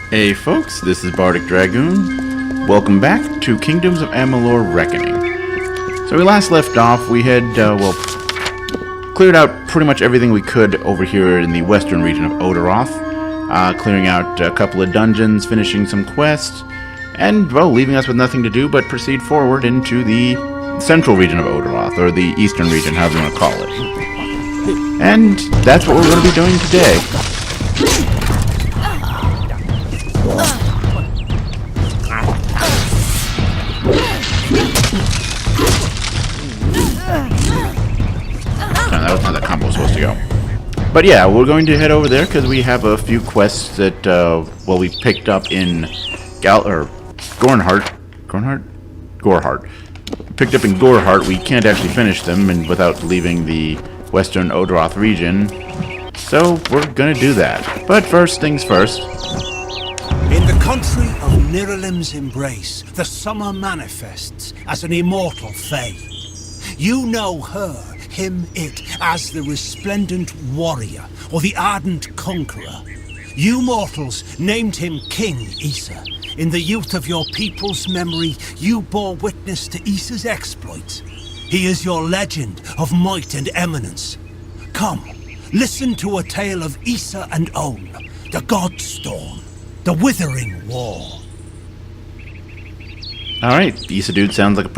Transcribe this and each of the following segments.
Hey folks, this is Bardic Dragoon. Welcome back to Kingdoms of Amalur Reckoning. So we last left off, we had, cleared out pretty much everything we could over here in the western region of Odaroth. Clearing out a couple of dungeons, finishing some quests, and, well, leaving us with nothing to do but proceed forward into the central region of Odaroth, or the eastern region, however you want to call it. And that's what we're going to be doing today. That was how that combo was supposed to go. But yeah, we're going to head over there because we have a few quests that, we picked up in Gorhart. Picked up in Gorhart. We can't actually finish them and without leaving the western Odaroth region. So we're going to do that. But first things first. In the country of Niralim's embrace, the summer manifests as an immortal fae. You know her, him, it, as the resplendent warrior, or the ardent conqueror. You mortals named him King Issa. In the youth of your people's memory, you bore witness to Issa's exploits. He is your legend of might and eminence. Come, listen to a tale of Issa and On, the Godstorm, the Withering War. Alright, Issa dude sounds like a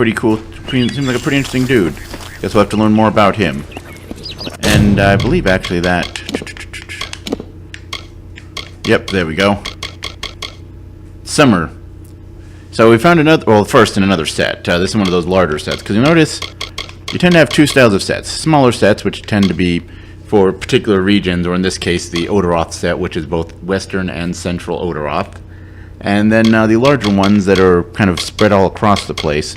seems like a pretty interesting dude. Guess we'll have to learn more about him. And I believe actually that... Yep, there we go. Summer. So we found another, well, first in another set. This is one of those larger sets, because you notice you tend to have two styles of sets. Smaller sets, which tend to be for particular regions, or in this case, the Odaroth set, which is both western and central Odaroth. And then the larger ones that are kind of spread all across the place,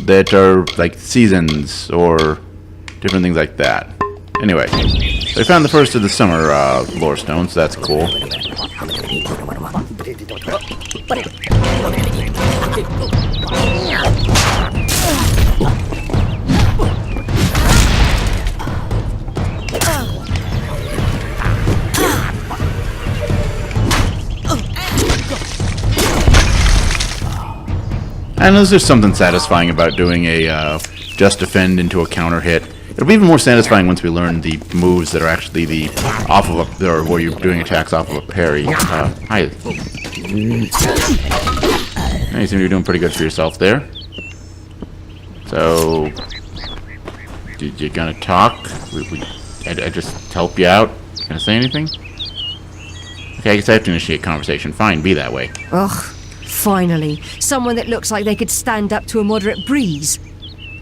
that are like seasons or different things like that. Anyway, so I found the first of the summer lore stones, so that's cool. And there's something satisfying about doing a just defend into a counter hit. It'll be even more satisfying once we learn the moves that are actually the off of a, or where you're doing attacks off of a parry. Hi. You seem to be doing pretty good for yourself there. So, you gonna talk? I just help you out? Gonna say anything? Okay, I guess I have to initiate conversation. Fine, be that way. Ugh, finally. Someone that looks like they could stand up to a moderate breeze.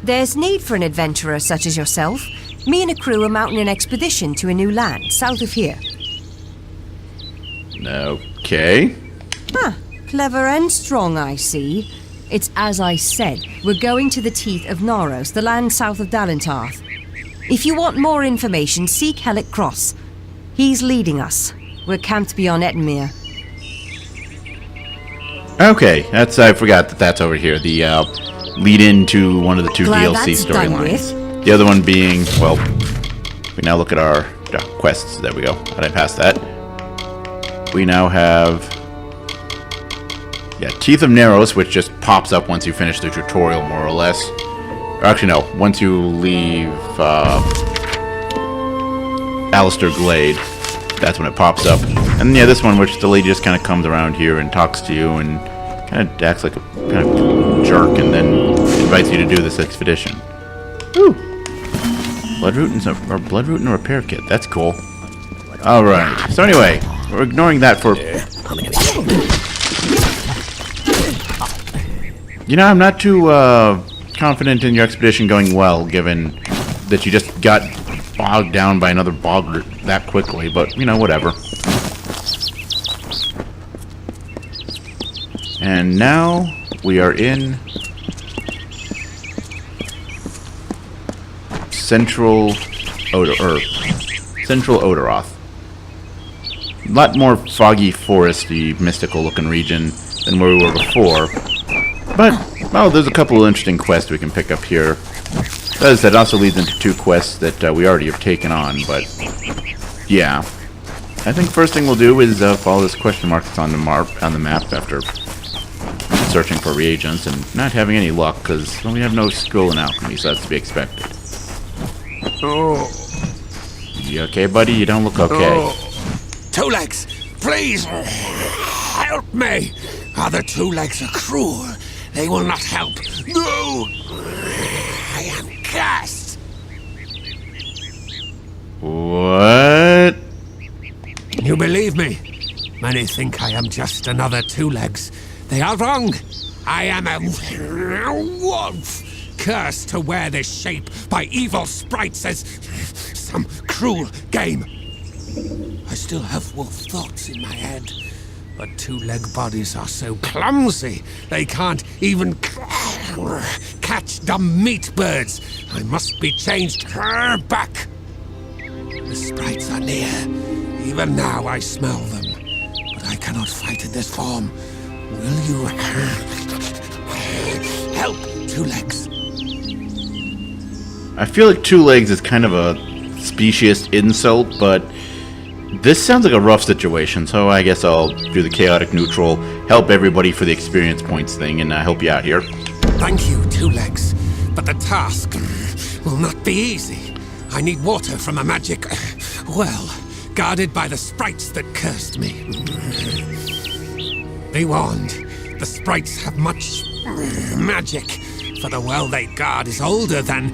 There's need for an adventurer such as yourself. Me and a crew are mounting an expedition to a new land, south of here. Okay. Huh, clever and strong, I see. It's as I said, we're going to the teeth of Naros, the land south of Dalentarth. If you want more information, seek Hellick Cross. He's leading us. We're camped beyond Ettenmere. Okay, I forgot that's over here. The, lead into one of the two DLC storylines. The other one being, well, we now look at our quests. There we go. How did I pass that? We now have, Teeth of Naros, which just pops up once you finish the tutorial, more or less. Or actually, no, once you leave Alistair Glade, that's when it pops up. And yeah, this one, which the lady just kind of comes around here and talks to you and kind of acts like a kind of jerk, and then invites you to do this expedition. Ooh, bloodroot and a repair kit. That's cool. All right. So anyway, we're ignoring that for. You know, I'm not too confident in your expedition going well, given that you just got bogged down by another boggart that quickly. But you know, whatever. And now we are in Central Odaroth. A lot more foggy, foresty, mystical-looking region than where we were before. But, well, there's a couple of interesting quests we can pick up here. As I said, it also leads into two quests that we already have taken on, but yeah. I think first thing we'll do is follow this question mark that's on the map after searching for reagents and not having any luck because we have no skill in alchemy, so that's to be expected. Oh. You okay, buddy? You don't look okay. Oh. Two Legs, please help me. Other Two Legs are cruel. They will not help. No! I am cursed. What? You believe me? Many think I am just another Two Legs. They are wrong. I am a wolf, cursed to wear this shape by evil sprites as some cruel game. I still have wolf thoughts in my head, but two-leg bodies are so clumsy they can't even catch dumb meat birds. I must be changed back. The sprites are near. Even now I smell them, but I cannot fight in this form. Will you help, Two Legs? I feel like Two Legs is kind of a specious insult, but this sounds like a rough situation, so I guess I'll do the chaotic neutral, help everybody for the experience points thing, and help you out here. Thank you, Two Legs, but the task will not be easy. I need water from a magic well, guarded by the sprites that cursed me. Be warned, the sprites have much magic, for the well they guard is older than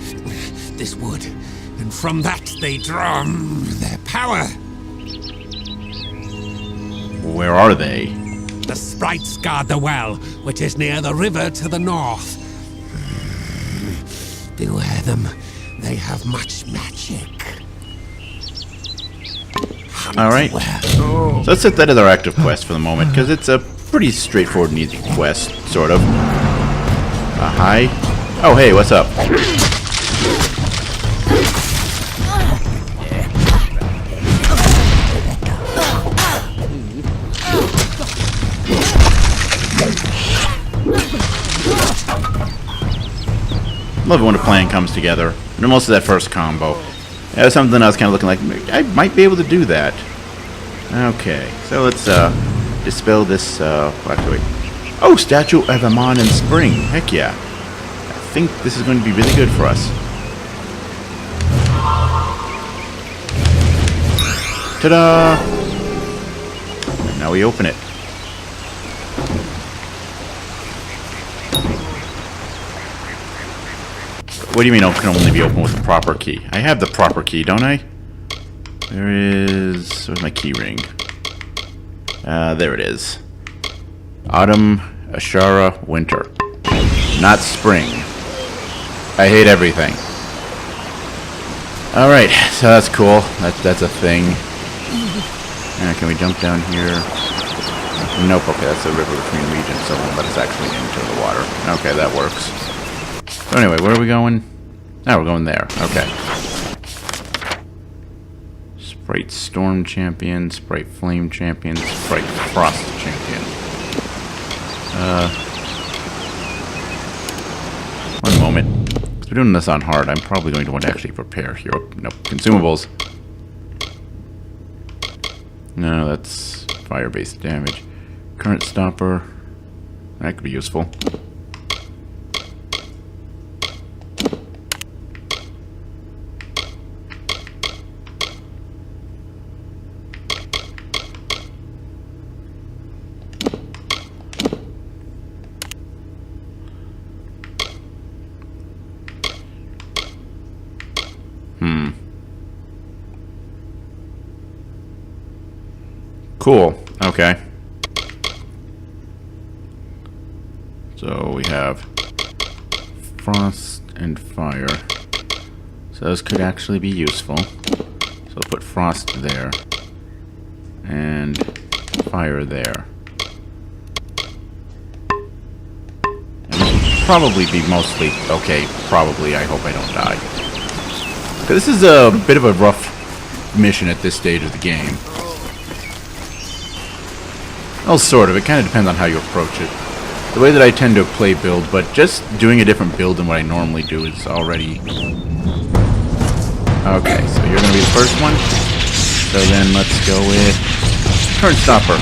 this wood, and from that they draw their power. Where are they? The sprites guard the well, which is near the river to the north. Beware them, they have much magic. Alright, so let's set that as our active quest for the moment, because it's a pretty straightforward and easy quest, sort of. Hi. Oh, hey, what's up? Love it when a plan comes together. And most of that first combo. That was something I was kind of looking like, I might be able to do that. Okay, so let's dispel this, wait. Oh, Statue of Amon in spring. Heck yeah. I think this is going to be really good for us. Ta-da! And now we open it. What do you mean it can only be opened with the proper key? I have the proper key, don't I? There is... Where's my key ring? There it is. Autumn, Ashara, winter. Not spring. I hate everything. Alright, so that's cool. That's a thing. Can we jump down here? Nope, okay, that's the river between regions, so it won't let us actually into the water. Okay, that works. So anyway, where are we going? Oh, we're going there. Okay. Sprite Storm Champion, Sprite Flame Champion, Sprite Frost Champion. One moment. Because we're doing this on hard, I'm probably going to want to actually prepare here. Oh, nope. Consumables. No, that's fire-based damage. Current Stopper. That could be useful. Cool. Okay. So we have frost and fire. So those could actually be useful. So we'll put frost there. And fire there. And this will probably be mostly okay. Probably. I hope I don't die. Because this is a bit of a rough mission at this stage of the game. Well, sort of. It kind of depends on how you approach it. The way that I tend to play build, but just doing a different build than what I normally do is already... Okay, so you're going to be the first one? So then let's go with Turn Stopper.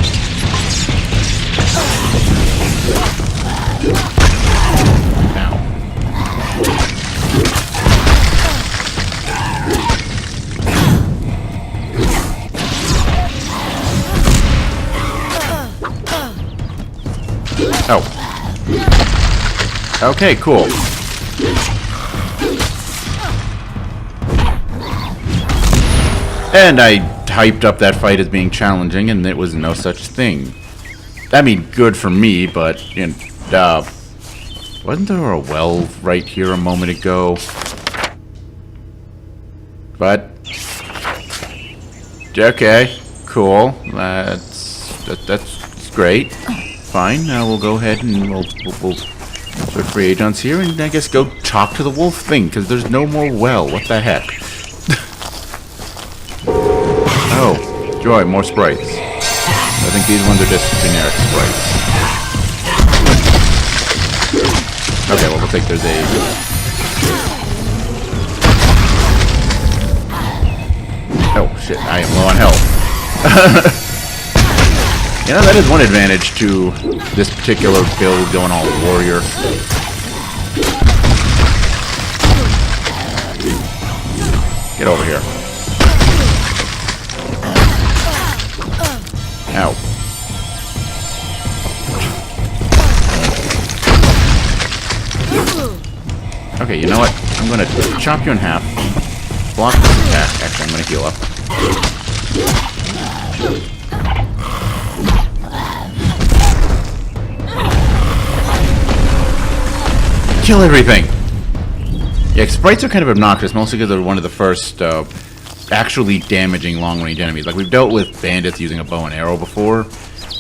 Ow. Oh. Okay, cool. And I hyped up that fight as being challenging, and it was no such thing. I mean, good for me, but wasn't there a well right here a moment ago? But okay, cool. That's great. Fine. Now we'll go ahead and we'll switch for agents here, and I guess go talk to the wolf thing because there's no more well. What the heck? Oh, joy, more sprites. I think these ones are just generic sprites. Okay, well, looks like there's a... Oh, shit, I am low on health. You know, that is one advantage to this particular build going all warrior. Get over here. Ow. Okay, you know what? I'm gonna chop you in half. Block this attack. Actually, I'm gonna heal up. Kill everything! Yeah, sprites are kind of obnoxious, mostly because they're one of the first actually damaging long-range enemies. Like, we've dealt with bandits using a bow and arrow before,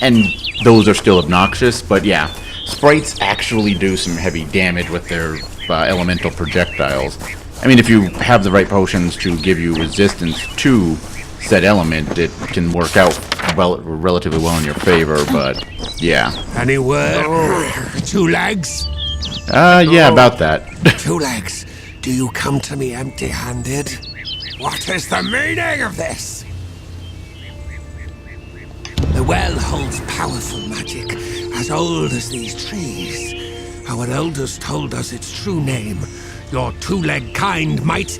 and those are still obnoxious, but yeah, sprites actually do some heavy damage with their elemental projectiles. I mean, if you have the right potions to give you resistance to said element, it can work out relatively well in your favor, but yeah. Any word? Two legs? Yeah, about that. Two legs. Do you come to me empty-handed? What is the meaning of this? The well holds powerful magic, as old as these trees. Our elders told us its true name. Your two-leg kind might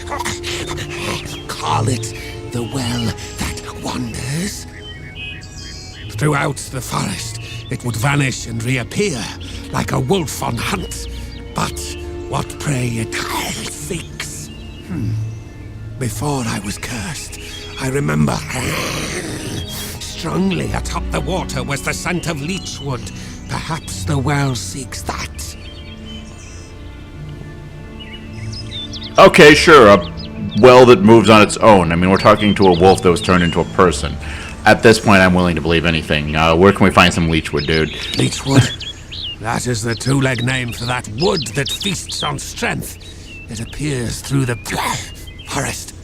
call it the well that wanders. Throughout the forest, it would vanish and reappear, like a wolf on hunt. But what prey it seeks. Before I was cursed, I remember strongly atop the water was the scent of leechwood. Perhaps the well seeks that. Okay, sure, a well that moves on its own. I mean, we're talking to a wolf that was turned into a person. At this point, I'm willing to believe anything. Where can we find some leechwood, dude? Leechwood? That is the two-leg name for that wood that feasts on strength. It appears through the forest.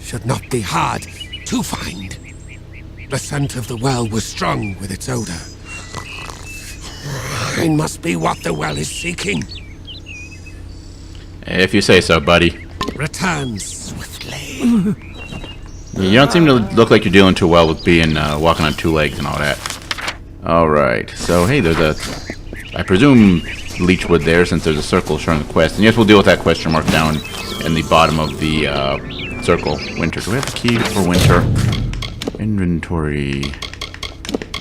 Should not be hard to find. The scent of the well was strong with its odor. It must be what the well is seeking. If you say so, buddy. Return swiftly. You don't seem to look like you're dealing too well with being walking on two legs and all that. Alright, so hey, there's a... I presume leechwood there, since there's a circle showing the quest. And yes, we'll deal with that question mark down in the bottom of the circle. Winter. Do we have the key for winter? Inventory.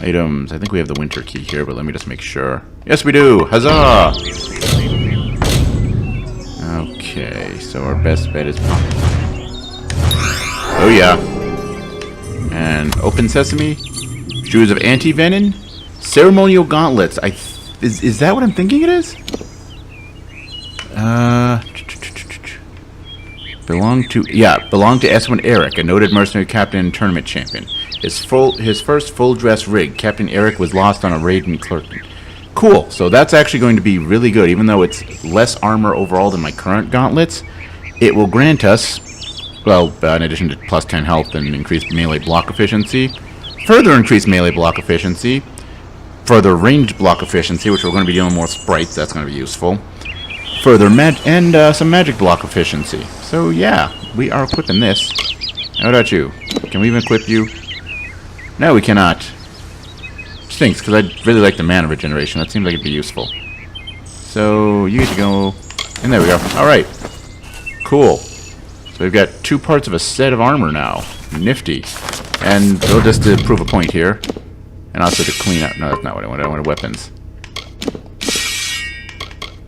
Items. I think we have the winter key here, but let me just make sure. Yes, we do! Huzzah! Okay, so our best bet is... Oh yeah. And open sesame. Shoes of anti-venom. Ceremonial gauntlets. Is that what I'm thinking it is? Belong to S1 Eric, a noted mercenary captain and tournament champion. His first full dress rig, Captain Eric was lost on a raid in Clerken. Cool. So that's actually going to be really good, even though it's less armor overall than my current gauntlets. It will grant us, well, in addition to plus 10 health and increased melee block efficiency, further increased melee block efficiency, further ranged block efficiency, which we're going to be dealing more sprites, that's going to be useful. Further some magic block efficiency. So yeah, we are equipping this. How about you? Can we even equip you? No, we cannot. Stinks, because I'd really like the mana regeneration. That seems like it'd be useful. So, you get to go... And there we go. Alright. Cool. So we've got 2 parts of a set of armor now. Nifty. And we'll just to prove a point here. And also to clean up... No, that's not what I wanted. I wanted weapons.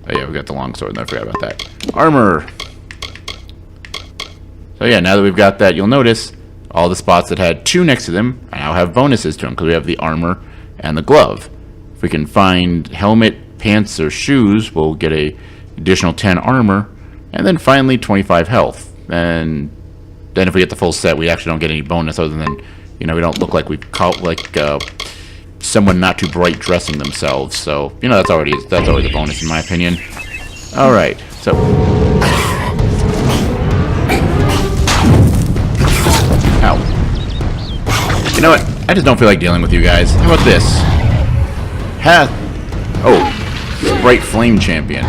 Oh yeah, we got the longsword. I forgot about that. Armor. So yeah, now that we've got that, you'll notice all the spots that had 2 next to them now have bonuses to them because we have the armor and the glove. If we can find helmet, pants, or shoes, we'll get a additional 10 armor, and then finally 25 health. And then if we get the full set, we actually don't get any bonus other than, you know, we don't look like we've caught like someone not too bright dressing themselves. So you know that's always a bonus in my opinion. All right, so. Ow. You know what? I just don't feel like dealing with you guys. How about this? Oh, Bright Flame Champion.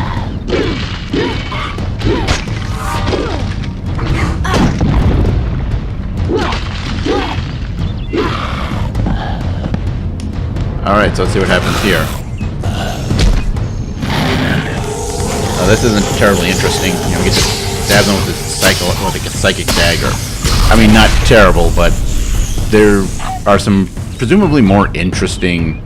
Alright, so let's see what happens here. This isn't terribly interesting. You know, we get to stab them with this psychic dagger. I mean, not terrible, but there are some presumably more interesting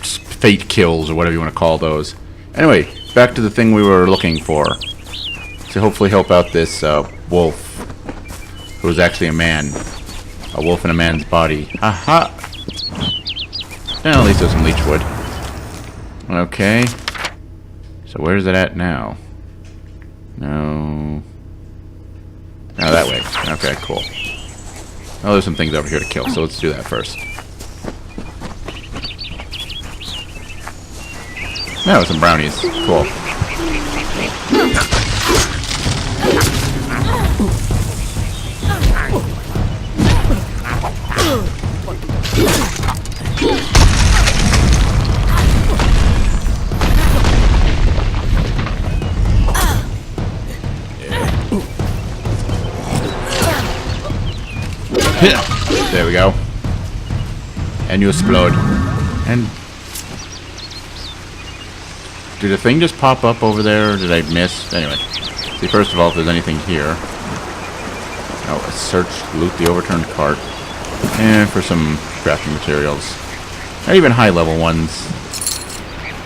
fate kills, or whatever you want to call those. Anyway, back to the thing we were looking for. To hopefully help out this wolf, who is actually a man. A wolf in a man's body. Haha! Well, at least there's some leech wood. Okay. So where's it at now? No. Oh, that way. Okay, cool. Oh, there's some things over here to kill, so let's do that first. No, some brownies. Cool. There we go. And you explode. And did the thing just pop up over there, or did I miss? Anyway, see first of all if there's anything here. Oh, search, loot the overturned cart, and for some crafting materials. Not even high level ones.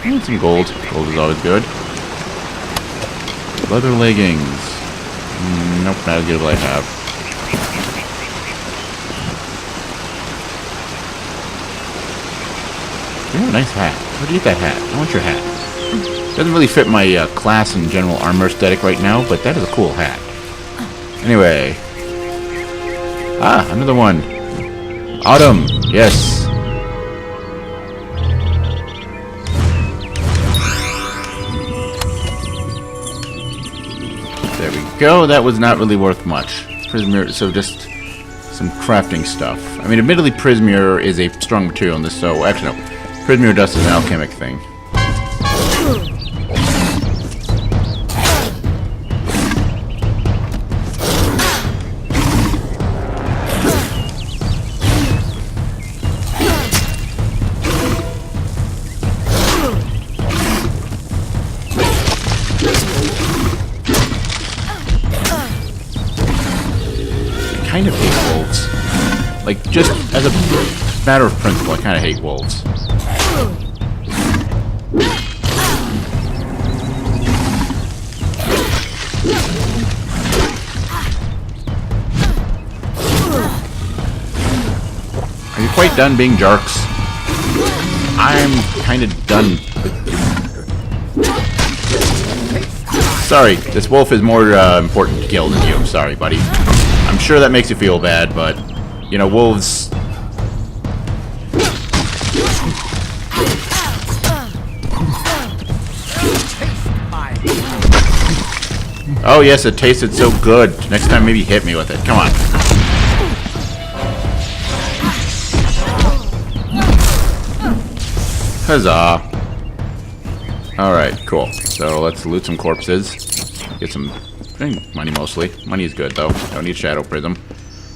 And some gold. Gold is always good. Leather leggings. Nope, not as good as I have. You have a nice hat. Where'd you get that hat? I want your hat. Doesn't really fit my class and general armor aesthetic right now, but that is a cool hat. Anyway. Ah, another one. Autumn. Yes. There we go. That was not really worth much. Prismir, so just some crafting stuff. I mean, admittedly, Prismir is a strong material in this, so actually, no. Prismir dust is an alchemic thing. I kind of hate wolves. Like, just as a matter of principle, I kind of hate wolves. Are you quite done being jerks? I'm kind of done. Sorry, this wolf is more important to kill than you. Sorry, buddy. I'm sure that makes you feel bad, but, you know, wolves... Oh yes, it tasted so good. Next time maybe hit me with it. Come on. Huzzah. Alright, cool. So let's loot some corpses. Get some Money mostly. Money is good, though. Don't need Shadow Prism.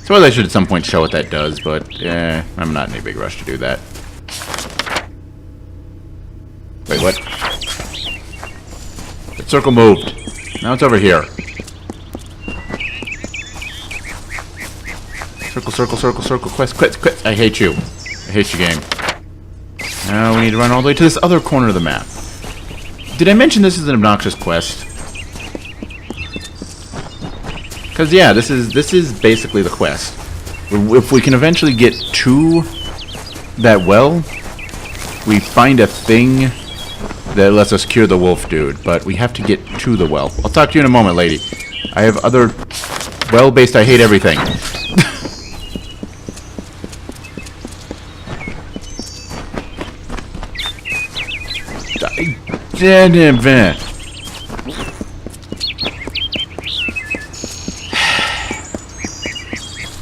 Suppose I should at some point show what that does, but I'm not in a big rush to do that. Wait, what? The circle moved. Now it's over here. Circle, circle, circle, circle. Quest, quest, quest. I hate you. I hate you, game. Now we need to run all the way to this other corner of the map. Did I mention this is an obnoxious quest? Because yeah, this is basically the quest. If we can eventually get to that well, we find a thing that lets us cure the wolf dude. But we have to get to the well. I'll talk to you in a moment, lady. I have other well-based I hate everything.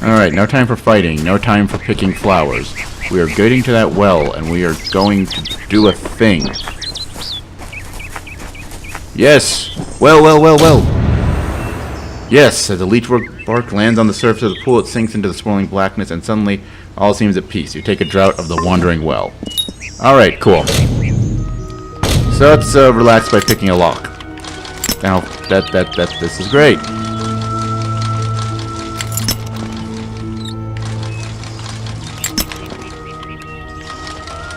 Alright, no time for fighting, no time for picking flowers. We are getting to that well, and we are going to do a thing. Yes! Well. Yes, as the leech bark lands on the surface of the pool, it sinks into the swirling blackness, and suddenly all seems at peace. You take a draught of the wandering well. Alright, cool. So let's relax by picking a lock. Now, this is great.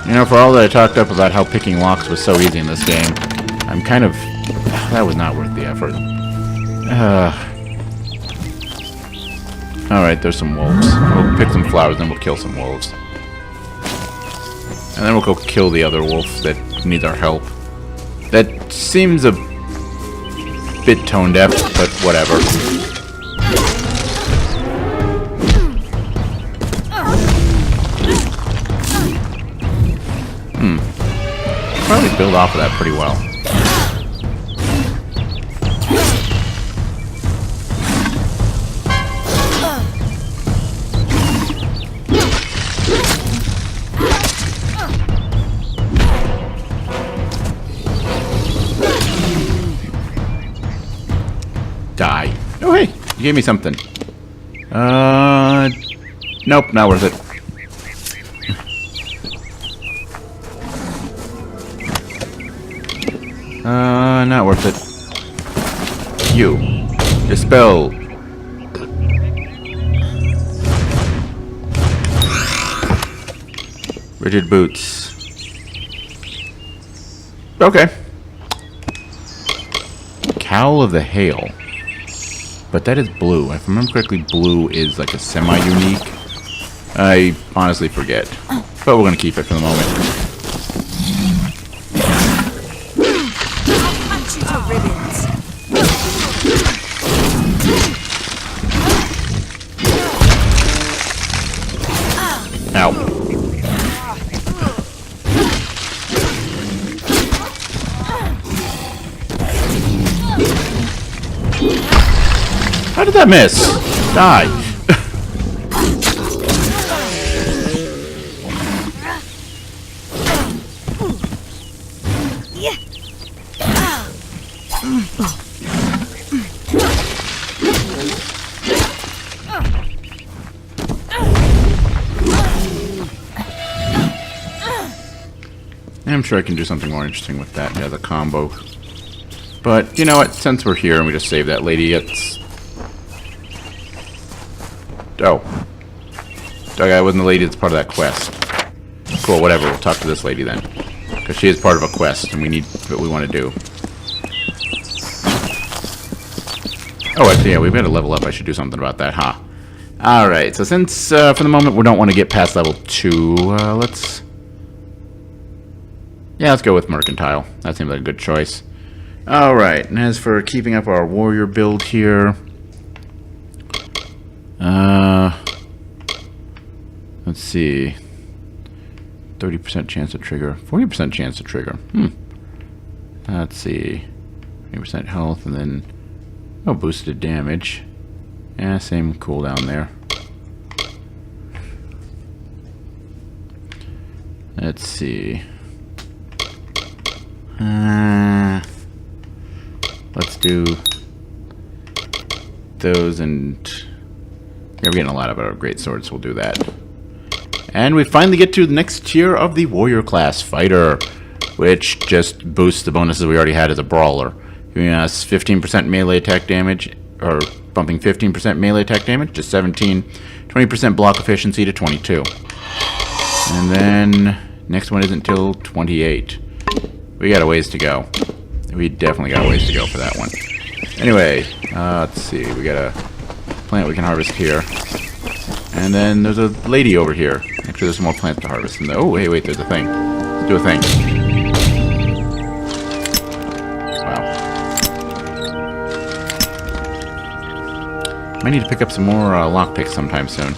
You know, for all that I talked up about how picking locks was so easy in this game, I'm kind of... That was not worth the effort. Alright, there's some wolves. We'll pick some flowers, then we'll kill some wolves. And then we'll go kill the other wolf that needs our help. That seems a bit tone deaf, but whatever. Probably build off of that pretty well. Die. Oh hey, you gave me something. Nope, not worth it. Not worth it. You. Dispel. Rigid boots. Okay. Cowl of the Hail. But that is blue. If I remember correctly, blue is like a semi-unique. I honestly forget. But we're going to keep it for the moment. Ow. How did that miss? Die. I'm sure I can do something more interesting with that as a combo. But, you know what? Since we're here and we just saved that lady, it's... Oh. Okay, it wasn't the lady that's part of that quest. Cool, whatever. We'll talk to this lady then. Because she is part of a quest and we need what we want to do. Oh, actually, yeah, we've got to level up. I should do something about that, huh? Alright, so since, for the moment, we don't want to get past level 2, let's... Yeah, let's go with Mercantile. That seems like a good choice. Alright, and as for keeping up our warrior build here... Let's see... 30% chance to trigger. 40% chance to trigger. Let's see... 20% health, and then... Oh, boosted damage. Yeah, same cooldown there. Let's see... let's do those, and yeah, we're getting a lot of our great swords, so we'll do that. And we finally get to the next tier of the warrior class fighter, which just boosts the bonuses we already had as a brawler, giving us 15% melee attack damage, or bumping 15% melee attack damage to 17, 20% block efficiency to 22. And then next one isn't till 28. We got a ways to go. We definitely got a ways to go for that one. Anyway, let's see. We got a plant we can harvest here. And then there's a lady over here. Actually, there's some more plants to harvest. Oh, hey, wait, there's a thing. Let's do a thing. Wow. Might need to pick up some more lockpicks sometime soon.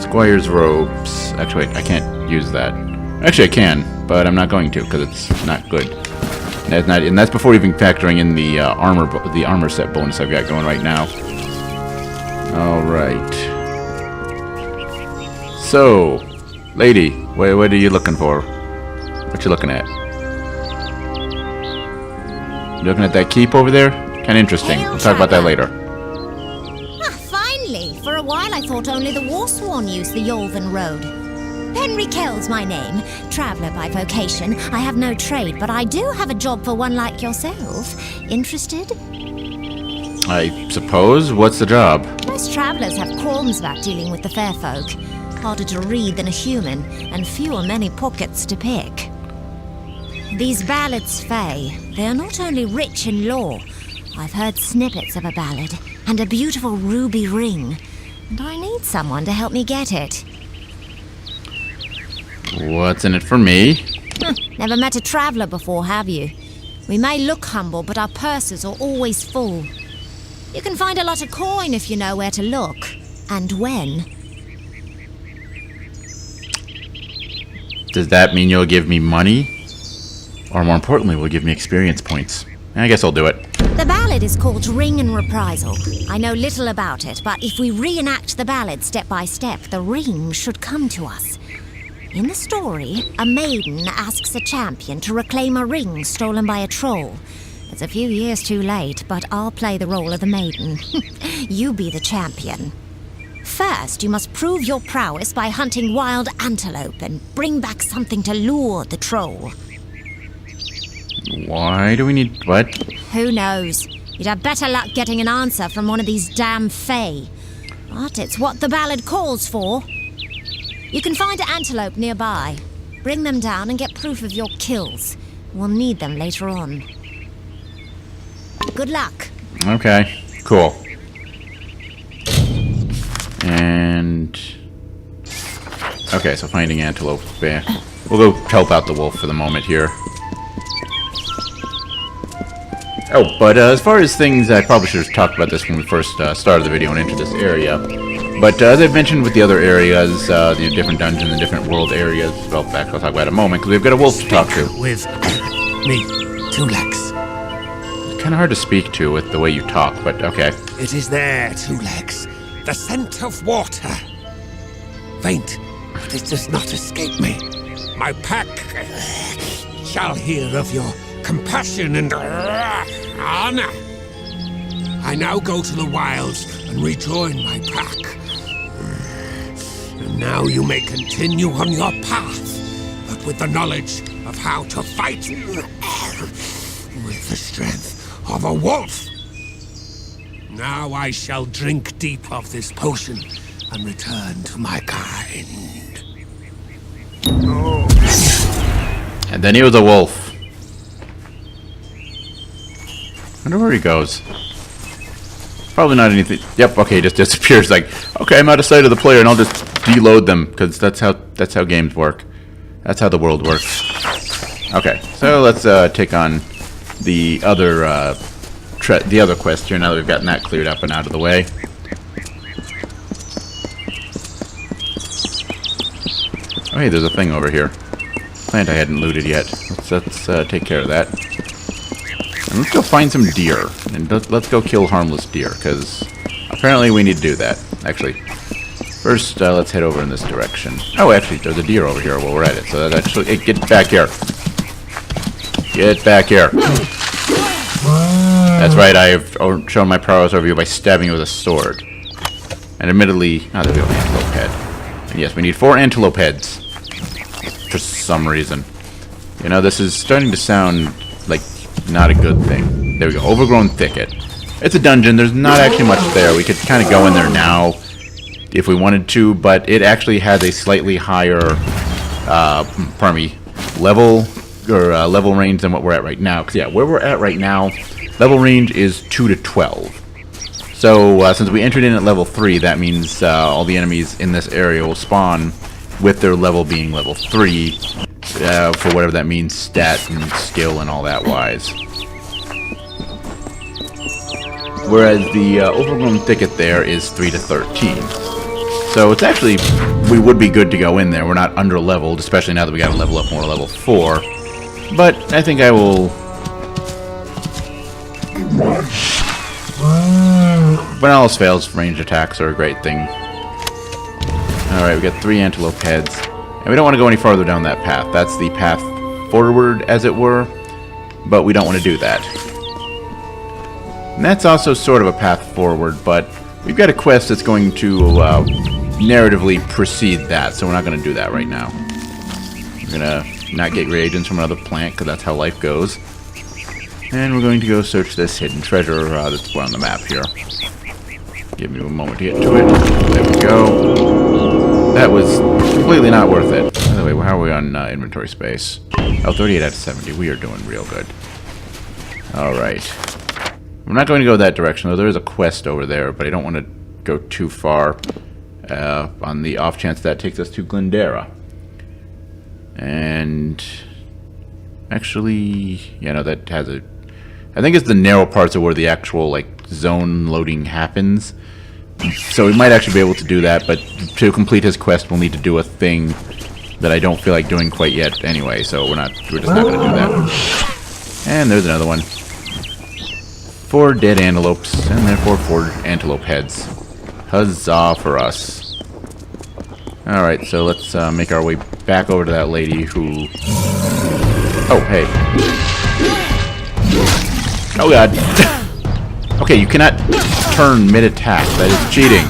Squire's robes. Actually, wait, I can't use that. Actually, I can, but I'm not going to because it's not good. And that's before even factoring in the armor set bonus I've got going right now. All right. So, lady, what are you looking for? What you looking at? You looking at that keep over there? Kind of interesting. We'll talk about that later. Finally! For a while I thought only the Warsworn used the Yolven Road. Henry Kell's my name. Traveller by vocation. I have no trade, but I do have a job for one like yourself. Interested? I suppose. What's the job? Most travellers have qualms about dealing with the fair folk. Harder to read than a human, and fewer many pockets to pick. These ballads, Fae, they are not only rich in lore. I've heard snippets of a ballad, and a beautiful ruby ring. And I need someone to help me get it. What's in it for me? Never met a traveller before, have you? We may look humble, but our purses are always full. You can find a lot of coin if you know where to look. And when. Does that mean you'll give me money? Or more importantly, will give me experience points? I guess I'll do it. The ballad is called Ring and Reprisal. I know little about it, but if we reenact the ballad step by step, the ring should come to us. In the story, a maiden asks a champion to reclaim a ring stolen by a troll. It's a few years too late, but I'll play the role of the maiden. You be the champion. First, you must prove your prowess by hunting wild antelope and bring back something to lure the troll. Why do we need... what? Who knows? You'd have better luck getting an answer from one of these damn Fae. But it's what the ballad calls for. You can find an antelope nearby. Bring them down and get proof of your kills. We'll need them later on. Good luck. Okay, cool. And... okay, so finding antelope. Yeah. We'll go help out the wolf for the moment here. Oh, but as far as things, I probably should have talked about this when we first started the video and entered this area. But as I've mentioned with the other areas, the different dungeons and different world areas, well, in fact, I'll talk about it in a moment, because we've got a wolf to talk to. With me, Two Legs. It's kind of hard to speak to with the way you talk, but okay. It is there, Two Legs. The scent of water. Faint, but it does not escape me. My pack shall hear of your compassion and honor. I now go to the wilds and rejoin my pack. And now you may continue on your path, but with the knowledge of how to fight with the strength of a wolf. Now I shall drink deep of this potion and return to my kind. And then he was a wolf. I wonder where he goes. Probably not anything. Yep, okay, he just disappears. Like, okay, I'm out of sight of the player, and I'll just deload them, because that's how games work. That's how the world works. Okay, so let's take on the other quest here, now that we've gotten that cleared up and out of the way. Oh, hey, there's a thing over here. Plant I hadn't looted yet. Let's take care of that. And let's go find some deer. And let's go kill harmless deer, because apparently we need to do that. Actually, first let's head over in this direction. Oh, actually, there's a deer over here while we're at it. So that actually... hey, get back here. Get back here. That's right, I have shown my prowess over you by stabbing you with a sword. And admittedly... Oh, there we go, antelope head. And yes, we need 4 antelope heads. For some reason. You know, this is starting to sound like not a good thing. There we go, overgrown thicket. It's a dungeon, there's not actually much there. We could kind of go in there now if we wanted to, but it actually has a slightly higher, level range than what we're at right now. Because yeah, where we're at right now, level range is 2 to 12. So since we entered in at level 3, that means all the enemies in this area will spawn with their level being level 3, for whatever that means, stat and skill and all that wise. Whereas the overgrown thicket there is 3 to 13. So it's actually, we would be good to go in there. We're not under-leveled, especially now that we got to level up more to level 4. But I think I will... When all else fails, ranged attacks are a great thing. Alright, we got 3 antelope heads. And we don't want to go any farther down that path. That's the path forward, as it were. But we don't want to do that. And that's also sort of a path forward, but we've got a quest that's going to narratively precede that, so we're not going to do that right now. We're going to not get reagents from another plant, because that's how life goes. And we're going to go search this hidden treasure that's on the map here. Give me a moment to get to it. There we go. That was completely not worth it. By the way, how are we on inventory space? Oh, 38 out of 70. We are doing real good. Alright. I'm not going to go that direction, though. There is a quest over there, but I don't want to go too far on the off chance that takes us to Glendera. And actually, yeah, no, that has a... I think it's the narrow parts of where the actual, like, zone loading happens. So we might actually be able to do that, but to complete his quest, we'll need to do a thing that I don't feel like doing quite yet anyway, so we're just not going to do that. And there's another one. 4 dead antelopes, and therefore 4 antelope heads. Huzzah for us. Alright, so let's make our way back over to that lady who... Oh, hey. Oh god. Okay, you cannot turn mid-attack. That is cheating.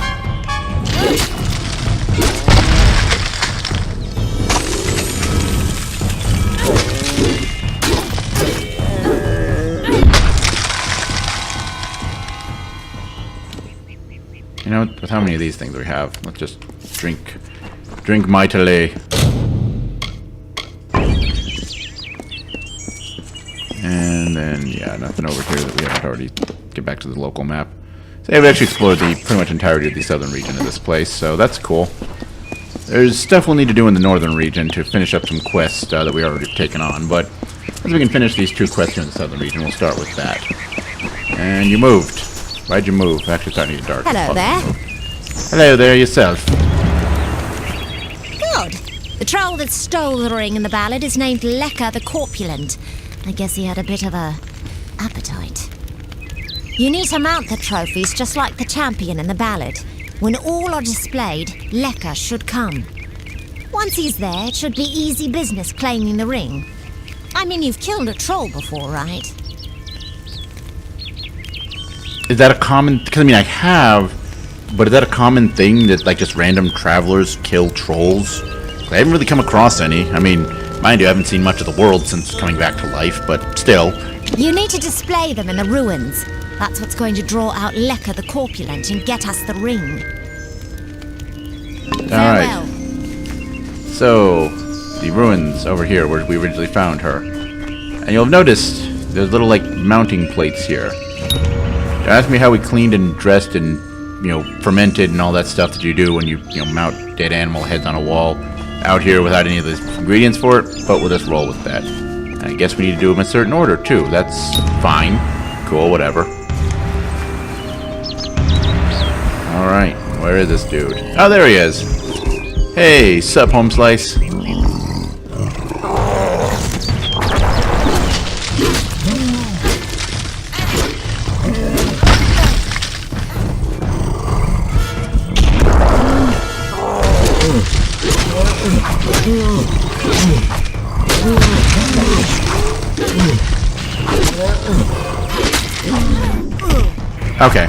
You know, with how many of these things do we have? Let's just drink mightily. And then, yeah, nothing over here that we haven't already... Get back to the local map. So yeah, we've actually explored the pretty much entirety of the southern region of this place, so that's cool. There's stuff we'll need to do in the northern region to finish up some quests that we already taken on, but as we can finish these 2 quests here in the southern region, we'll start with that. And you moved. Why'd you move? Actually, it's starting to get dark. Hello there. Hello there yourself. Good. The troll that stole the ring in the ballad is named Lecker the Corpulent. I guess he had a bit of a appetite. You need to mount the trophies just like the champion in the ballad. When all are displayed, Lecker should come. Once he's there, it should be easy business claiming the ring. I mean, you've killed a troll before, right? Is that a common... Because, I mean, I have... But is that a common thing that, like, just random travelers kill trolls? I haven't really come across any. I mean, mind you, I haven't seen much of the world since coming back to life, but still. You need to display them in the ruins. That's what's going to draw out Lecker the Corpulent and get us the ring. Alright. So, the ruins over here where we originally found her. And you'll have noticed there's little, like, mounting plates here. Don't ask me how we cleaned and dressed and, you know, fermented and all that stuff that you do when you mount dead animal heads on a wall out here without any of the ingredients for it, but we'll just roll with that. And I guess we need to do them in a certain order, too. That's fine. Cool, whatever. Alright, where is this dude? Oh, there he is. Hey, sup, home slice. Okay.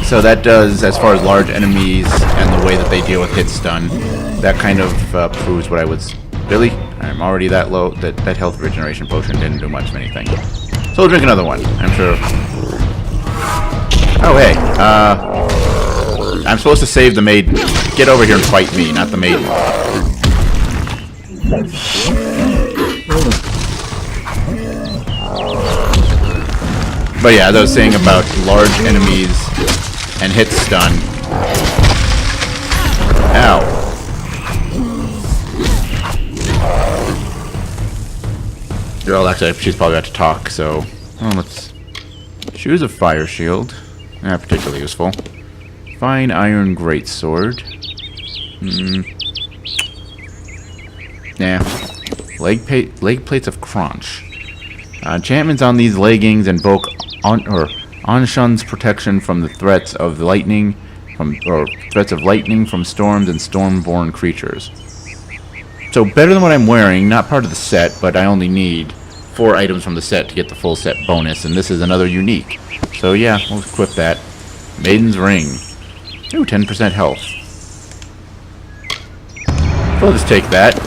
So that does, as far as large enemies and the way that they deal with hit stun, that kind of proves what I was... Really? I'm already that low. That health regeneration potion didn't do much of anything. So we'll drink another one, I'm sure. Oh, hey. I'm supposed to save the maiden. Get over here and fight me, not the maiden. But yeah, as I was saying about large enemies and hit stun. Ow. Well, actually, she's probably about to talk, so... Well, let's... Choose a fire shield. Not particularly useful. Fine iron greatsword. Leg plates of crunch. Enchantments on these leggings invoke Anshun's protection from the threats of lightning, from storms and storm-born creatures. So better than what I'm wearing, not part of the set, but I only need 4 items from the set to get the full set bonus, and this is another unique. So yeah, we'll equip that. Maiden's Ring. Ooh, 10% health. We'll just take that.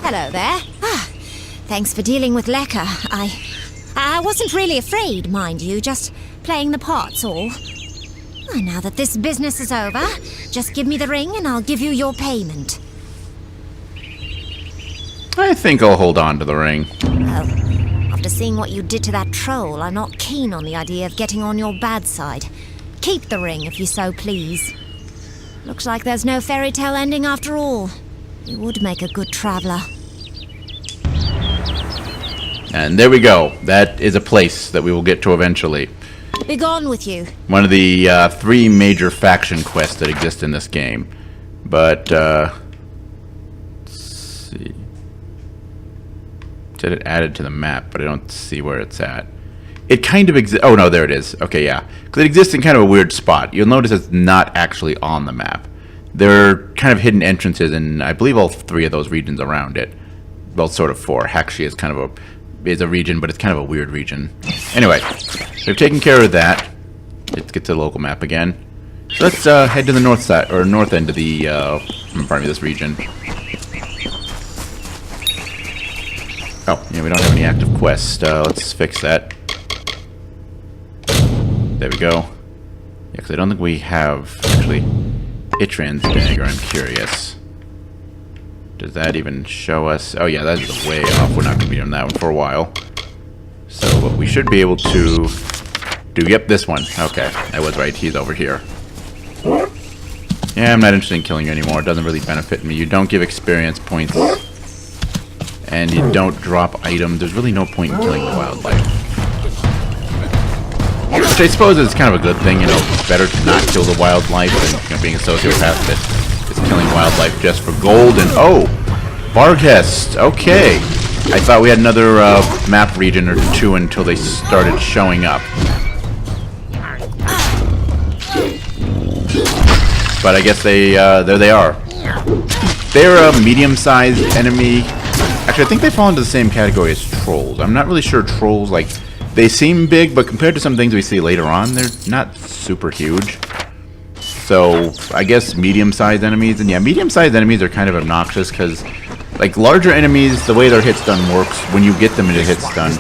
Hello there. Thanks for dealing with Lekka. I wasn't really afraid, mind you, just playing the part's all. Now that this business is over, just give me the ring and I'll give you your payment. I think I'll hold on to the ring. Oh, after seeing what you did to that troll, I'm not keen on the idea of getting on your bad side. Keep the ring if you so please. Looks like there's no fairy tale ending after all. You would make a good traveler. And there we go. That is a place that we will get to eventually. Begone with you. One of the 3 major faction quests that exist in this game. But, let's see. It said it added to the map, but I don't see where it's at. It kind of exists. Oh, no, there it is. Okay, yeah. Because it exists in kind of a weird spot. You'll notice it's not actually on the map. There are kind of hidden entrances in, I believe, all 3 of those regions around it. Well, sort of 4. Hakshi is kind of a region, but it's kind of a weird region. Anyway, we've taken care of that. Let's get to the local map again. So let's head to the north side, or north end of the, pardon me, this region. Oh, yeah, we don't have any active quests. Let's fix that. There we go. Yeah, because I don't think we have, actually, Itran's dagger, I'm curious. Does that even show us? Oh yeah, that's way off. We're not going to be doing that one for a while. So what we should be able to do... Yep, this one. Okay, I was right. He's over here. Yeah, I'm not interested in killing you anymore. It doesn't really benefit me. You don't give experience points. And you don't drop items. There's really no point in killing the wildlife. Which I suppose is kind of a good thing, you know. It's better to not kill the wildlife than, you know, being a sociopath that is killing wildlife just for gold. And oh, Barghest. Okay. I thought we had another map region or 2 until they started showing up. But I guess there they are. They're a medium-sized enemy. Actually, I think they fall into the same category as trolls. I'm not really sure trolls, like, they seem big, but compared to some things we see later on, they're not super huge. So, I guess medium-sized enemies. And yeah, medium-sized enemies are kind of obnoxious because, like, larger enemies, the way their hit stun works, when you get them into hit stun...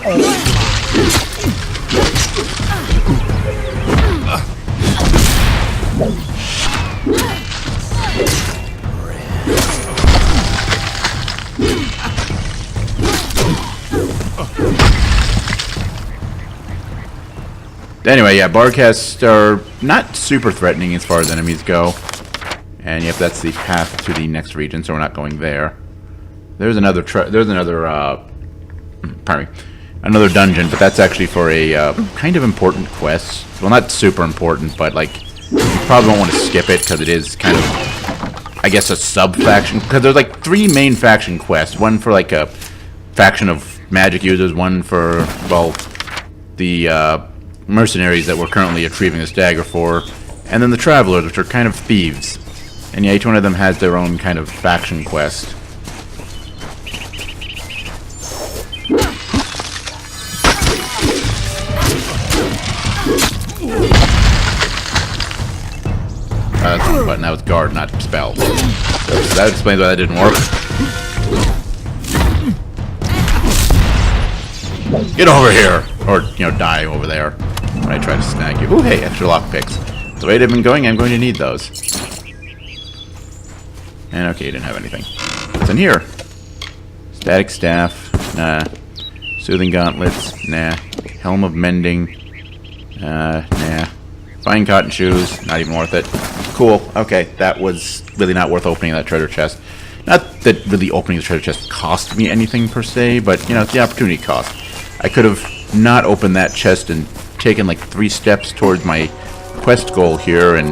Anyway, yeah, Barghest are not super threatening as far as enemies go. And yep, that's the path to the next region, so we're not going there. There's another pardon me, another dungeon, but that's actually for a kind of important quest. Well, not super important, but like, you probably won't want to skip it because it is kind of, I guess, a sub-faction. Because there's like 3 main faction quests. One for like a faction of magic users, one for, well, the mercenaries that we're currently retrieving this dagger for, and then the travelers, which are kind of thieves. And yeah, each one of them has their own kind of faction quest. and that was guard, not spell. So that explains why that didn't work. Get over here! Or, you know, die over there when I try to snag you. Ooh, hey, extra lockpicks. The way they've been going, I'm going to need those. And okay, you didn't have anything. What's in here? Static staff. Nah. Soothing gauntlets. Nah. Helm of mending. Nah. Fine cotton shoes. Not even worth it. Cool. Okay, that was really not worth opening that treasure chest. Not that really opening the treasure chest cost me anything per se, but, you know, it's the opportunity cost. I could have not opened that chest and taken like 3 steps towards my quest goal here, and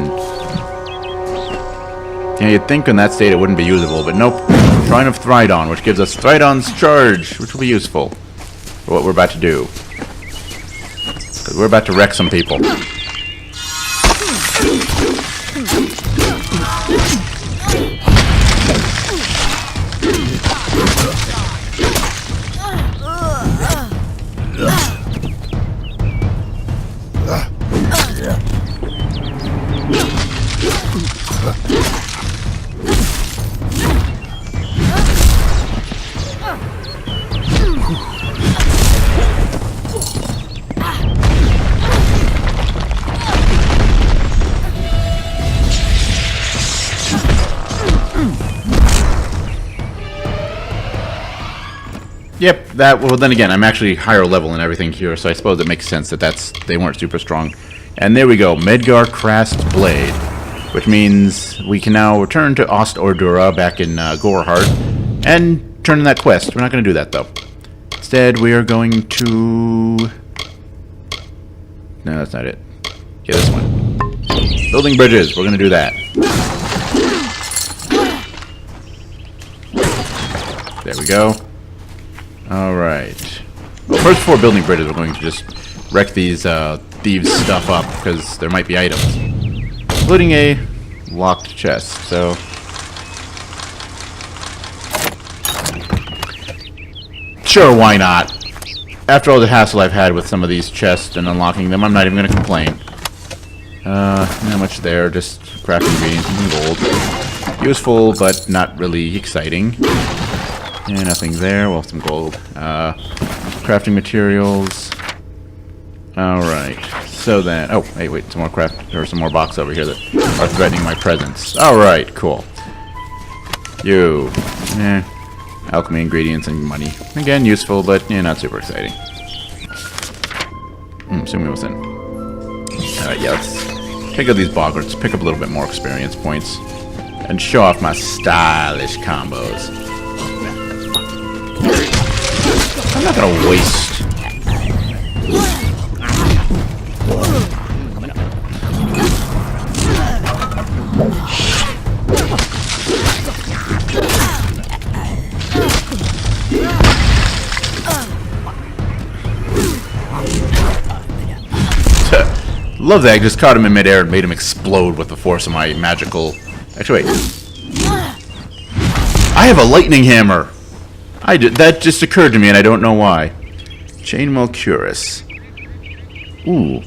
you know, you'd think in that state it wouldn't be usable, but nope. Shrine of Thridon, which gives us Thridon's Charge, which will be useful for what we're about to do. Because we're about to wreck some people. Yep, well then again, I'm actually higher level and everything here, so I suppose it makes sense that they weren't super strong. And there we go, Medgar Krast's Blade, which means we can now return to Ost-Ordura back in Gorehart and turn in that quest. We're not going to do that though. Instead, we are going to... No, that's not it. Yeah, this one. Building bridges, we're going to do that. There we go. Alright. Well, first, before building bridges, we're going to just wreck these thieves' stuff up, because there might be items. Including a locked chest, so... Sure, why not? After all the hassle I've had with some of these chests and unlocking them, I'm not even going to complain. Not much there, just crafting ingredients and some gold. Useful, but not really exciting. Yeah, nothing there. Well, some gold. Crafting materials. Alright. So then... Oh, hey, wait. Some more craft... Or some more box over here that are threatening my presence. Alright, cool. You. Alchemy ingredients and money. Again, useful, but not super exciting. Assuming it was in. Alright, yeah, let's take out these boggarts. Pick up a little bit more experience points. And show off my stylish combos. I'm not gonna waste. Love that I just caught him in midair and made him explode with the force of my magical... Actually, wait. I have a lightning hammer! That just occurred to me, and I don't know why. Chainmail Cuirass. Ooh.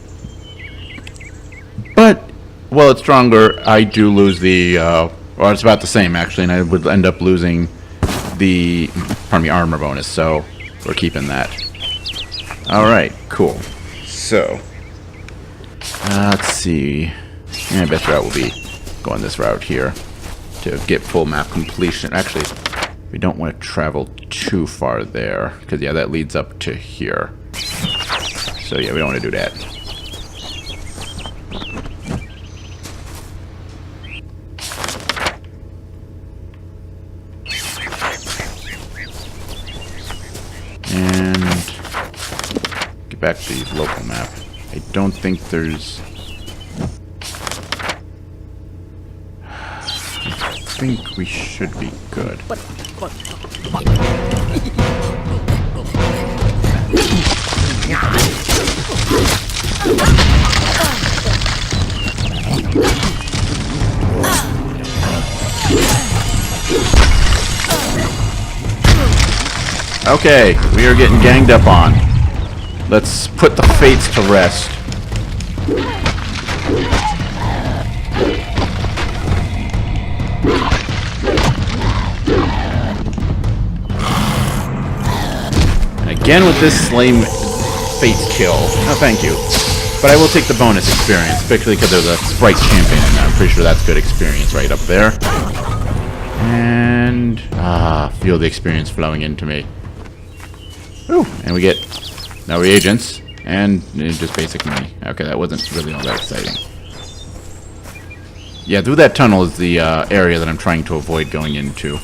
But, well, it's stronger. I do lose the, well, it's about the same, actually, and I would end up losing the, armor bonus, so we're keeping that. Alright, cool. So, let's see. Yeah, best route will be going this route here to get full map completion. Actually, we don't want to travel too far there, because, yeah, that leads up to here. So, yeah, we don't want to do that. And get back to the local map. I don't think there's... I think we should be good. Okay, we are getting ganged up on. Let's put the fates to rest. Again with this lame Fate's kill. Oh, thank you. But I will take the bonus experience, particularly because there's a Sprite Champion in there. I'm pretty sure that's good experience right up there. And... feel the experience flowing into me. Ooh, and we get no reagents. And just basic money. Okay, that wasn't really all that exciting. Yeah, through that tunnel is the area that I'm trying to avoid going into.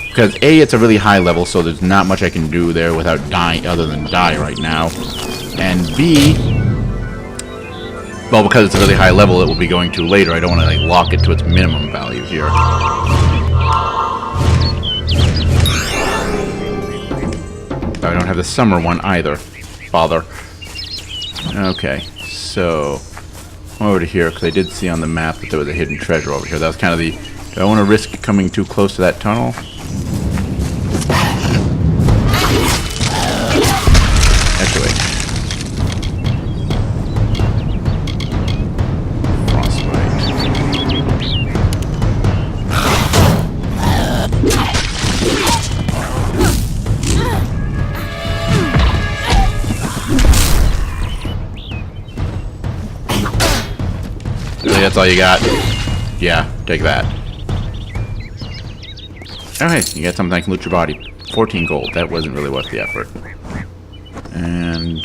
Because A, it's a really high level, so there's not much I can do there without dying, other than die right now. And B, well, because it's a really high level, it will be going to later. I don't want to like lock it to its minimum value here. I don't have the summer one either, father. Okay, so I'm over to here because I did see on the map that there was a hidden treasure over here. That was kind of the... Do I want to risk coming too close to that tunnel? Actually, frostbite. Really, that's all you got? Yeah, take that. Oh hey, you got something that can loot your body. 14 gold. That wasn't really worth the effort. And...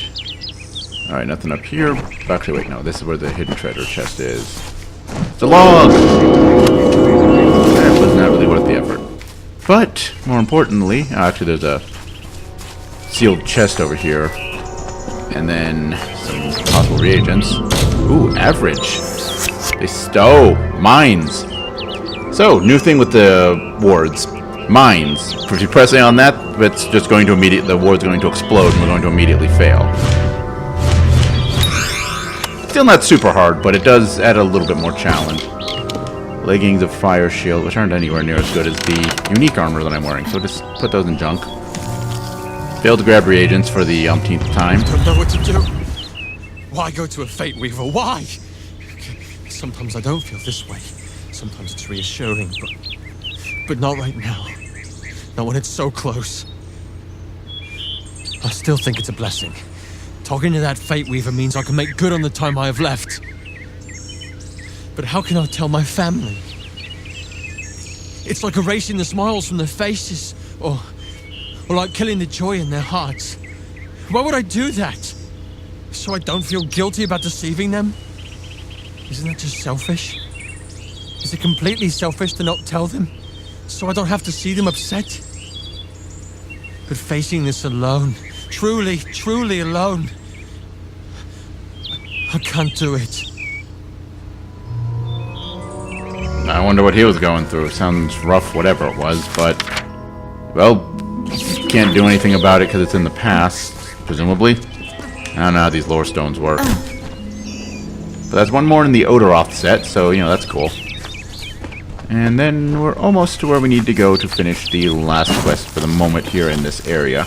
Alright, nothing up here. Actually, wait, no. This is where the hidden treasure chest is. It's a log! That was not really worth the effort. But, more importantly... actually, there's a sealed chest over here. And then some possible reagents. Ooh, average. They stow. Mines. So, new thing with the wards. Mines. If you press A on that, it's just going to the ward's going to explode and we're going to immediately fail. Still not super hard, but it does add a little bit more challenge. Leggings of fire shield, which aren't anywhere near as good as the unique armor that I'm wearing, so just put those in junk. Failed to grab reagents for the umpteenth time. I don't know what to do. Why go to a Fate Weaver? Why? Sometimes I don't feel this way. Sometimes it's reassuring, but not right now. Not when it's so close. I still think it's a blessing. Talking to that Fate Weaver means I can make good on the time I have left. But how can I tell my family? It's like erasing the smiles from their faces, or like killing the joy in their hearts. Why would I do that? So I don't feel guilty about deceiving them? Isn't that just selfish? Is it completely selfish to not tell them, so I don't have to see them upset? But facing this alone, truly alone, I can't do it. I wonder what he was going through. Sounds rough, whatever it was, but... Well, can't do anything about it because it's in the past, presumably. I don't know how these lore stones work. But that's one more in the Odaroth set, so, you know, that's cool. And then we're almost to where we need to go to finish the last quest for the moment here in this area.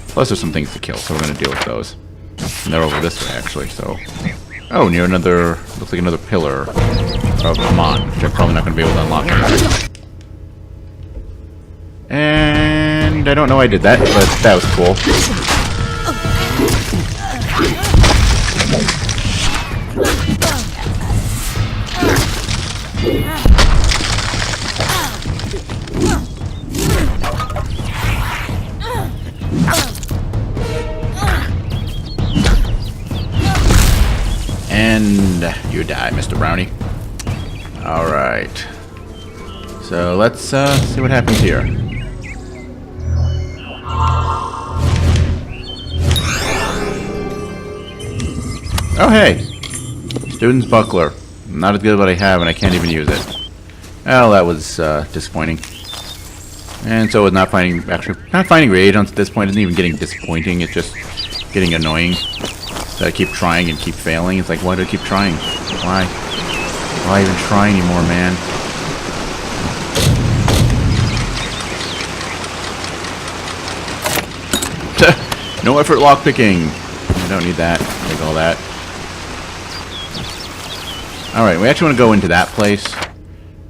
Plus there's some things to kill, so we're going to deal with those. And they're over this way, actually, so... Oh, near another... Looks like another pillar of Amon, which I'm probably not going to be able to unlock anymore. And I don't know I did that, but that was cool. And you die, Mr. Brownie. Alright. So let's see what happens here. Oh hey! Student's buckler. Not as good as what I have and I can't even use it. Well, that was disappointing. And so with not finding reagents at this point isn't even getting disappointing, it's just getting annoying. So I keep trying and keep failing. It's like, why do I keep trying? Why? Why even try anymore, man? No effort lockpicking. I don't need that. Take all that. Alright, we actually want to go into that place.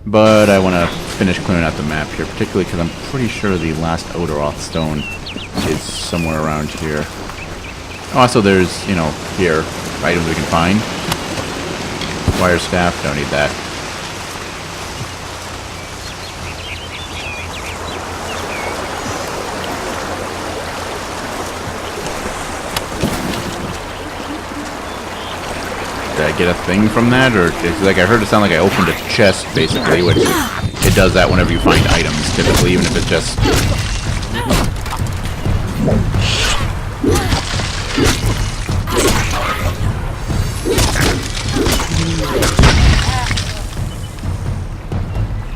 But I want to finish clearing out the map here, particularly because I'm pretty sure the last Odaroth stone is somewhere around here. Also, there's, you know, here, items we can find. Wire staff, don't need that. Did I get a thing from that, or like I heard it sound like I opened a chest, basically, which it does that whenever you find items, typically, even if it's just.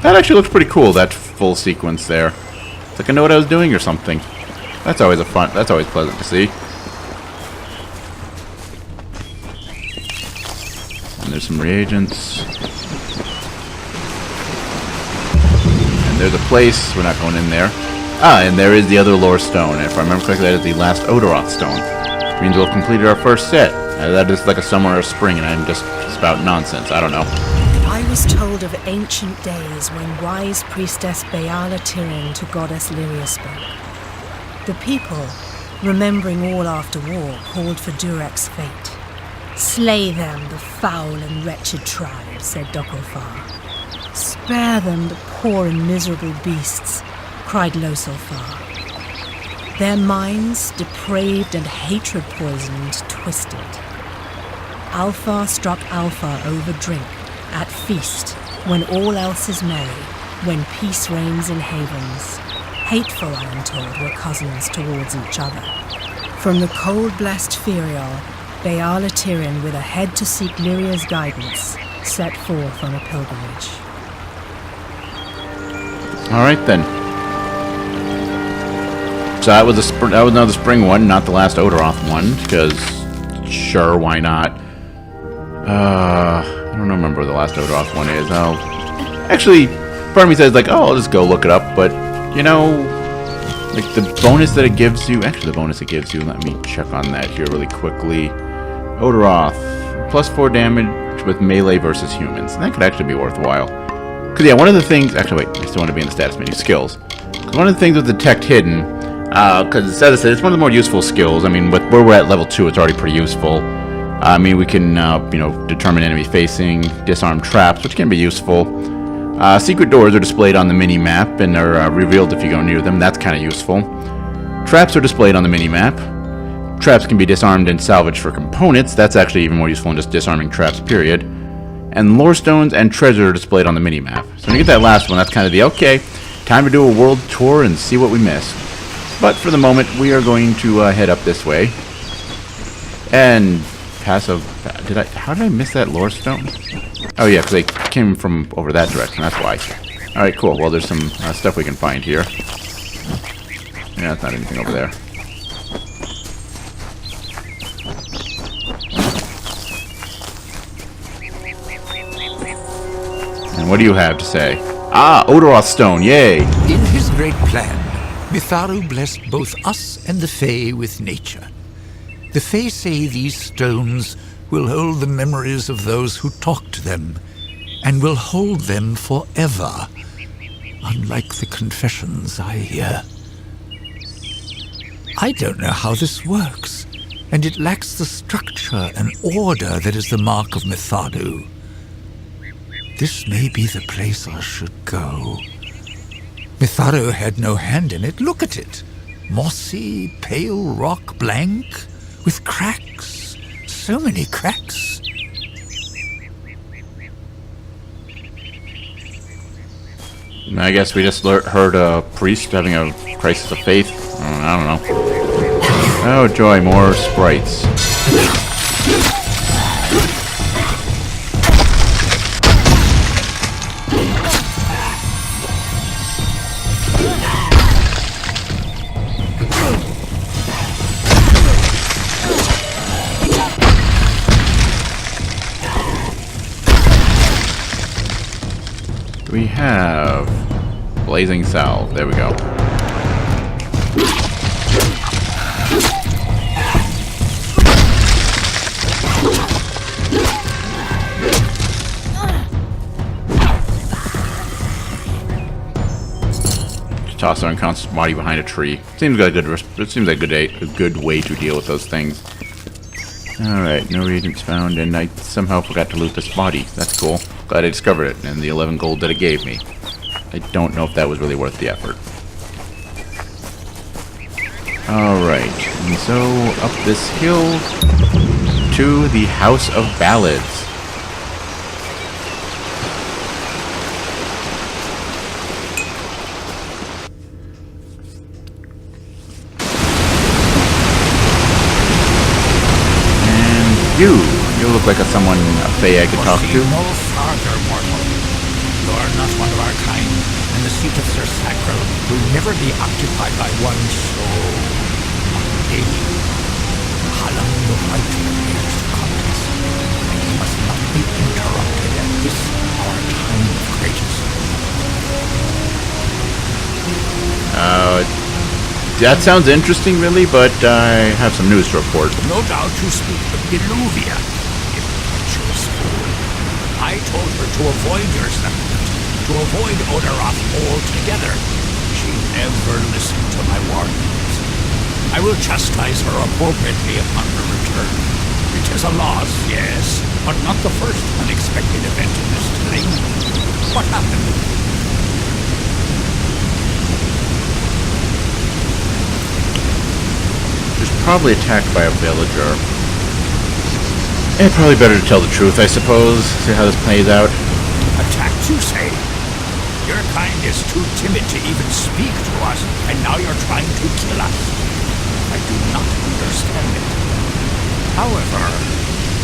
That actually looks pretty cool. That full sequence there. It's like I know what I was doing or something. That's always a fun. That's always pleasant to see. And there's some reagents. And there's a place. We're not going in there. Ah, and there is the other lore stone. And if I remember correctly, that is the last Odaroth stone. Which means we'll have completed our first set. That is like a summer or a spring, and I'm just spouting nonsense. I don't know. I was told of ancient days when wise priestess Beala Tyrion to goddess Lyria spoke. The people, remembering all after war, called for Durek's fate. "Slay them, the foul and wretched tribe," said Dokofar. "Spare them, the poor and miserable beasts," cried Losolfar. Their minds, depraved and hatred-poisoned, twisted. Alfar struck Alfar over drink, at feast, when all else is merry, when peace reigns in havens. Hateful, I am told, were cousins towards each other. From the cold-blessed Ferial, Beala Tyrion, with a head to seek Lyria's guidance, set forth on a pilgrimage. Alright then. So that was another spring one, not the last Odaroth one, because sure, why not? I don't remember where the last Odaroth one is. Actually, part of me says like, oh, I'll just go look it up, but you know, like the bonus that it gives you, actually the bonus it gives you, let me check on that here really quickly. Odaroth, +4 damage with melee versus humans. That could actually be worthwhile. Because yeah, one of the things, actually wait, I still want to be in the status menu, skills. One of the things with Detect Hidden, because as I said, it's one of the more useful skills. I mean, with where we're at level 2, it's already pretty useful. I mean, we can, you know, determine enemy facing, disarm traps, which can be useful. Secret doors are displayed on the mini-map and are revealed if you go near them. That's kind of useful. Traps are displayed on the mini-map. Traps can be disarmed and salvaged for components. That's actually even more useful than just disarming traps, period. And lore stones and treasure are displayed on the mini-map. So when you get that last one, that's kind of the, okay, time to do a world tour and see what we missed. But for the moment, we are going to head up this way. And pass a... How did I miss that lore stone? Oh yeah, because they came from over that direction, that's why. Alright, cool. Well, there's some stuff we can find here. Yeah, that's not anything over there. And what do you have to say? Ah, Odaroth stone, yay! In his great plan, Mitharu blessed both us and the Fae with nature. The Fae say these stones will hold the memories of those who talked to them, and will hold them forever, unlike the confessions I hear. I don't know how this works, and it lacks the structure and order that is the mark of Mitharu. This may be the place I should go. Mitharu had no hand in it. Look at it. Mossy, pale rock, blank, with cracks. So many cracks. I guess we just heard a priest having a crisis of faith. I don't know. Oh joy, more sprites. We have Blazing Salve. There we go. toss our unconscious body behind a tree. Seems like it seems like a good way to deal with those things. Alright, no reagents found, and I somehow forgot to loot this body. That's cool. Glad I discovered it, and the 11 gold that it gave me. I don't know if that was really worth the effort. Alright, and so up this hill to the House of Ballads. You look like a fae I could talk to. No farther, mortal. You are not one of our kind, and the seat of Sir Sacral will never be occupied by one soul. How long the right prepares the contest, and he must not be interrupted at this our time of greatest. That sounds interesting, really, but I have some news to report. No doubt you speak of Deluvia, impetuous fool. I told her to avoid your settlement, to avoid Odaroth altogether. She never listened to my warnings. I will chastise her appropriately upon her return. It is a loss, yes, but not the first unexpected event in this thing. What happened? Probably attacked by a villager. And probably better to tell the truth, I suppose. See how this plays out. Attacked, you say? Your kind is too timid to even speak to us, and now you're trying to kill us. I do not understand it. However,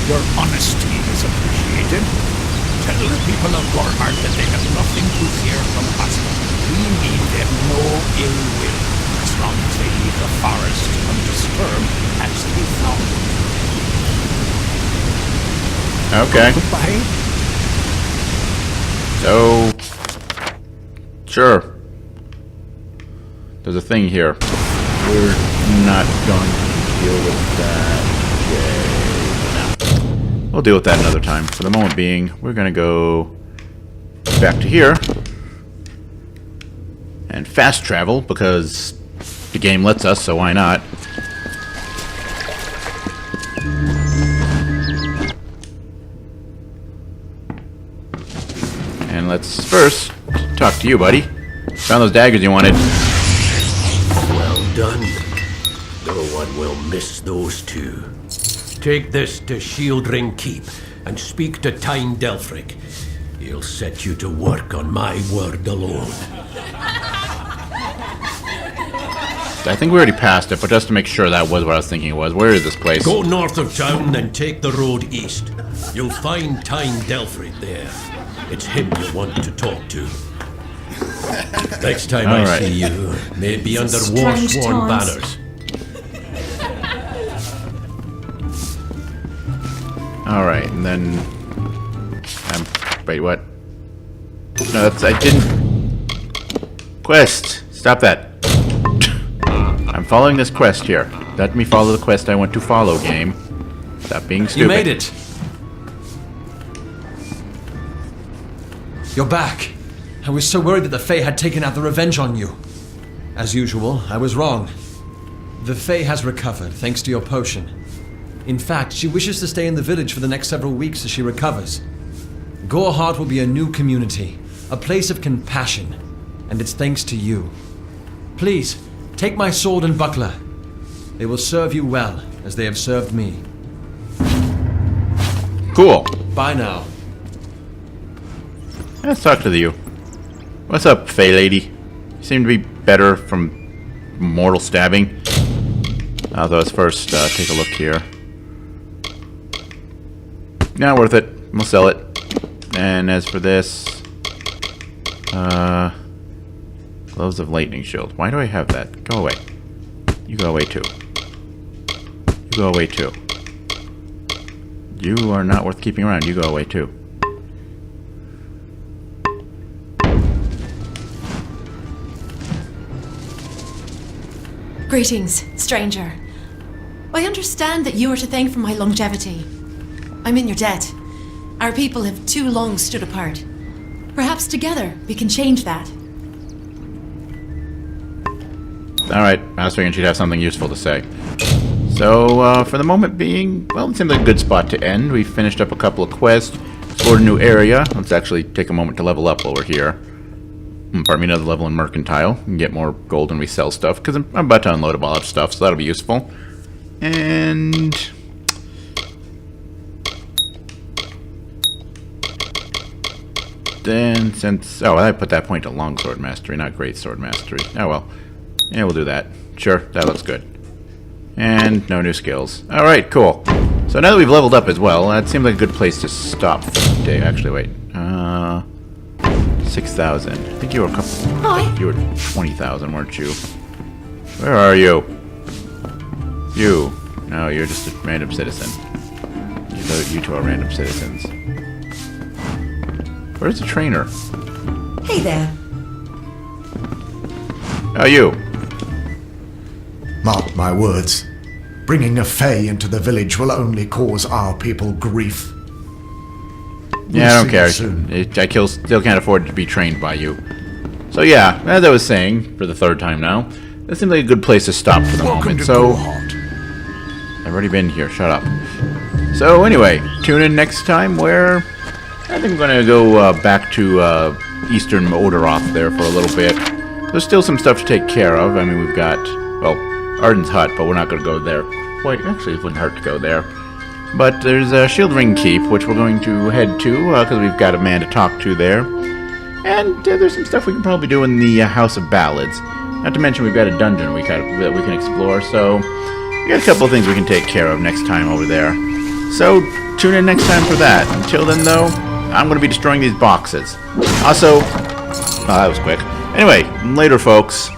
your honesty is appreciated. Tell the people of Gorhart that they have nothing to fear from us. We mean them no ill will, as long as they leave the forest undisturbed as they found it. Okay. Goodbye. So, sure. There's a thing here. We're not going to deal with that today. No. We'll deal with that another time. For the moment being, we're going to go back to here and fast travel because the game lets us, so why not? And let's first talk to you, buddy. Found those daggers you wanted. Well done. No one will miss those two. Take this to Shieldring Keep and speak to Tyne Delphric. He'll set you to work on my word alone. I think we already passed it, but just to make sure that was what I was thinking it was. Where is this place? Go north of town and take the road east. You'll find Tyne Delphric there. It's him you want to talk to. Next time All I right. see you, may it be under Strange war-sworn times. banners. Alright, and then... wait, what? No, that's... I didn't... Quest! Stop that. I'm following this quest here. Let me follow the quest I want to follow, game. Stop being stupid. You made it. You're back. I was so worried that the Fae had taken out the revenge on you. As usual, I was wrong. The Fae has recovered, thanks to your potion. In fact, she wishes to stay in the village for the next several weeks as she recovers. Gorhart will be a new community, a place of compassion, and it's thanks to you. Please, take my sword and buckler. They will serve you well, as they have served me. Cool. Bye now. Let's talk to you. What's up, Fey lady? You seem to be better from mortal stabbing. Although let's first take a look here. Not worth it. We'll sell it. And as for this... Gloves of Lightning Shield. Why do I have that? Go away. You go away too. You go away too. You are not worth keeping around. You go away too. Greetings, stranger. I understand that you are to thank for my longevity. I'm in your debt. Our people have too long stood apart. Perhaps together we can change that. Alright, I was figuring she'd have something useful to say. So, for the moment being, well, it seems like a good spot to end. We finished up a couple of quests, explored a new area. Let's actually take a moment to level up while we're here. Pardon me, another level in Mercantile. And get more gold when we sell stuff, because I'm about to unload a lot of stuff, so that'll be useful. And... then, since... oh, I put that point to Longsword Mastery, not Greatsword Mastery. Oh, well. Yeah, we'll do that. Sure, that looks good. And no new skills. Alright, cool. So now that we've leveled up as well, that seems like a good place to stop for the day. Actually, wait. 6,000. I think you were a couple... Hi. You were 20,000, weren't you? Where are you? You. No, you're just a random citizen. You two are random citizens. Where's the trainer? Hey there. Oh, you. Mark my words. Bringing a Fae into the village will only cause our people grief. Yeah, I don't care. Soon. Still can't afford to be trained by you. So yeah, as I was saying, for the third time now, this seems like a good place to stop for the moment. So, I've already been here. Shut up. So anyway, tune in next time where I think I'm going to go back to Eastern Odaroth there for a little bit. There's still some stuff to take care of. I mean, we've got, well, Arden's hut, but we're not going to go there. Wait, actually, it wouldn't hurt to go there. But there's a Shield Ring Keep, which we're going to head to, because we've got a man to talk to there. And there's some stuff we can probably do in the House of Ballads. Not to mention we've got a dungeon that we can explore, so we got a couple of things we can take care of next time over there. So tune in next time for that. Until then, though, I'm going to be destroying these boxes. Also, that was quick. Anyway, later, folks.